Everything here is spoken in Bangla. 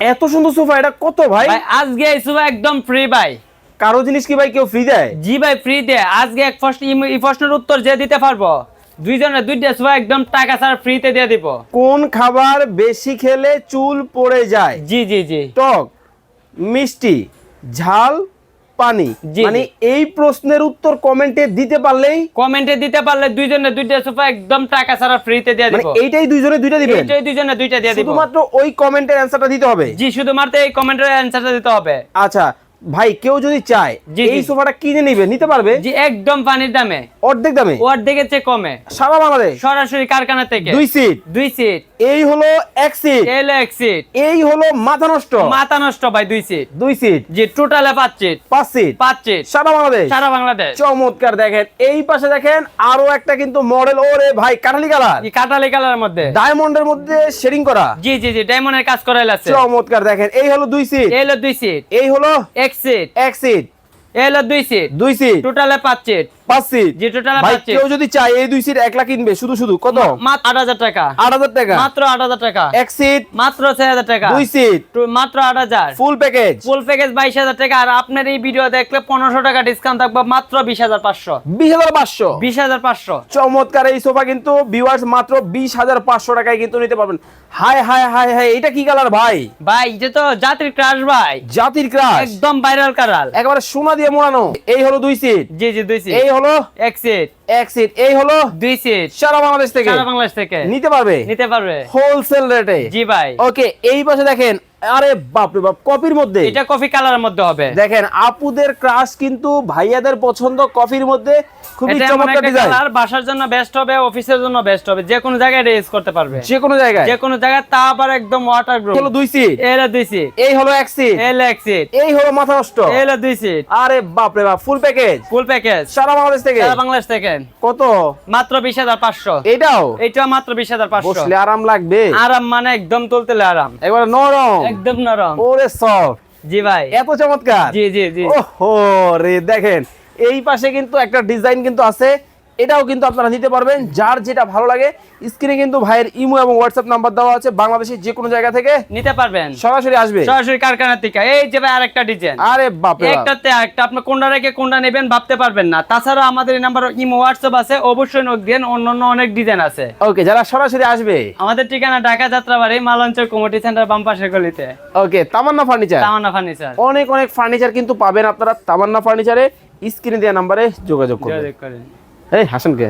এত সুন্দর সোফা, এটা কত ভাই? ভাই আজকে এই সোফা একদম ফ্রি ভাই। কারো জিনিস কি ভাই কেউ ফ্রি দেয়? জি ভাই ফ্রি দেয়। আজকে এক প্রশ্নের উত্তর যে দিতে পারবো দুইজনের দুইটা সোফা একদম টাকা ছাড়া ফ্রিতে দিয়ে দিব। কোন খাবার বেশি খেলে চুল পড়ে যায়? জি জি জি। টক, মিষ্টি, ঝাল, পানি। জি, মানে জি। এই প্রশ্নের উত্তর কমেন্টে দিতে পারলেই, কমেন্টে দিতে পারলে দুইজনের দুইটা সোফা একদম টাকা ছাড়া ফ্রিতে দিয়ে মানে দিব। এইটাই দুইজনে দুইটা দিবেন? এইটাই দুইজনের দুইটা দিয়ে দিব। শুধুমাত্র ওই কমেন্টের অ্যানসারটা দিতে হবে? জি, শুধুমাত্র এই কমেন্টের অ্যানসারটা দিতে হবে। আচ্ছা ভাই, কেউ যদি চায় জি, এই জি। সোফাটা কিনে নিতে পারবে? জি, একদম পানির দামে, অর্ধেক দামে, অর্ধেকের চেয়ে কমে, সারা বাংলাদেশ। সরাসরি কারখানা থেকে। 2 সিট, 2 সিট, এই হলো 1 সিট, এলো 1 সিট, এই হলো মাথা নষ্ট মাথা নষ্ট ভাই 2 সিট। 2 সিট, জি, টোটালে 5 সিট, 5 সিট, 5 সিট, সারা বাংলাদেশ। সারা বাংলাদেশ। চমৎকার। দেখেন এই পাশে দেখেন আরো একটা কিন্তু মডেল, ওরে ভাই কাঠালি কালার, এই কাটালি কালারের মধ্যে, ডায়মন্ডের মধ্যে শেডিং করা। জি জি জি, ডায়মন্ডের কাজ করাইল আছে। চমৎকার। দেখেন এই হলো 2 সিট, এলো 2 সিট, এই হলো 1 সিট, 1 সিট, এলো 2 সিট, 2 সিট, টোটালে 5 সিট। 5 সিট। জি, টোটালে ভাই 5 সিট। কেউ যদি চায় এই 2 সিট একলা কিনবে, শুধু শুধু কত? মাত্র 8000 টাকা, 8000 টাকা। মাত্র 8000 টাকা। 1 সিট, মাত্র 6000 টাকা। 2 সিট, মাত্র 8000। ফুল প্যাকেজ, ফুল প্যাকেজ 22000 টাকা। আর আপনার এই ভিডিও দেখলে 1500 টাকা ডিসকাউন্ট থাকবে, মাত্র 20500। 20500। 20500। চমৎকার এই সোফা কিন্তু ভিউয়ার্স মাত্র 20500 টাকায় কিন্তু নিতে পারবেন। হাই হাই হাই হাই, এটা কি কালার ভাই? ভাই এটা তো জাতির ক্রাশ ভাই, জাতির ক্রাশ, একদম ভাইরাল কালার। একেবারে সোনা দিয়ে মোড়ানো। এই হলো 2 সিট, জি জি 2 সিট, এই হলো 1 সিট, 1 সিট, এই হলো 2 সিট, সারা বাংলাদেশ থেকে সারা বাংলাদেশ থেকে নিতে পারবে, নিতে পারবে হোলসেল রেটে। জি ভাই। ওকে, এই পাশে দেখেন, আরে বাপ রে বাপ, কপির মধ্যে। এটা কফি কালারের মধ্যে হবে। দেখেন আপুদের ক্রাশ কিন্তু ভাইয়াদের পছন্দ কফির মধ্যে। খুবই এটা এমন চমৎকার একটা ডিজাইন, কালার, বাসার জন্য বেস্ট হবে, অফিসের জন্য বেস্ট হবে, যে কোনো জায়গায় ইউজ করতে পারবে, যে কোনো জায়গায়, যে কোনো জায়গায়। তা আবার একদম ওয়াটারপ্রুফ। হলো 2 সিট, এলো 2 সিট, এই হলো 1 সিট, এলো 1 সিট, এই হলো মাথা নষ্ট, এলো 2 সিট। আরে বাপ রে বাপ, ফুল প্যাকেজ, ফুল প্যাকেজ সারা বাংলাদেশ থেকে। সারা বাংলাদেশ থেকে কত? মাত্র 20500। এটাও এটা মাত্র 20500। বসলে আরাম লাগবে, আরাম মানে একদম তুলতেলে আরাম, একবার নরম, একদম নরম। ওরে সফট। জি ভাই, এত চমৎকার। জি জি জি। ওহো রে, দেখেন এই পাশে কিন্তু একটা ডিজাইন কিন্তু আছে, এটাও কিন্তু আপনারা নিতে পারবেন, যার যেটা ভালো লাগে। স্ক্রিনে কিন্তু ভাইয়ের ইমো এবং হোয়াটসঅ্যাপ নাম্বার দেওয়া আছে, বাংলাদেশের যে কোনো জায়গা থেকে নিতে পারবেন, সরাসরি আসবে, সরাসরি কারখানা থেকে। এই যে ভাই আরেকটা ডিজাইন, আরে বাপ রে বাপ। একটাতে আরেকটা, আপনি কোনটা রেখে কোনটা নেবেন ভাবতে পারবেন না। তাছাড়া আমাদের এই নাম্বার ইমো হোয়াটসঅ্যাপ আছে, অবশ্যই নক দেন। অন্যান্য অনেক ডিজাইন আছে। ওকে, যারা সরাসরি আসবে, আমাদের ঠিকানা ঢাকা যাত্রাবাড়ি, মালঞ্চল কমিটি সেন্টার, বাম পাশের গলিতে, ওকে, তামান্না ফার্নিচার। তামান্না ফার্নিচার। অনেক অনেক ফার্নিচার কিন্তু পাবেন আপনারা তামান্না ফার্নিচারে। স্ক্রিনে দেওয়া নাম্বারে যোগাযোগ করুন। যোগাযোগ করেন। এই হাসানকে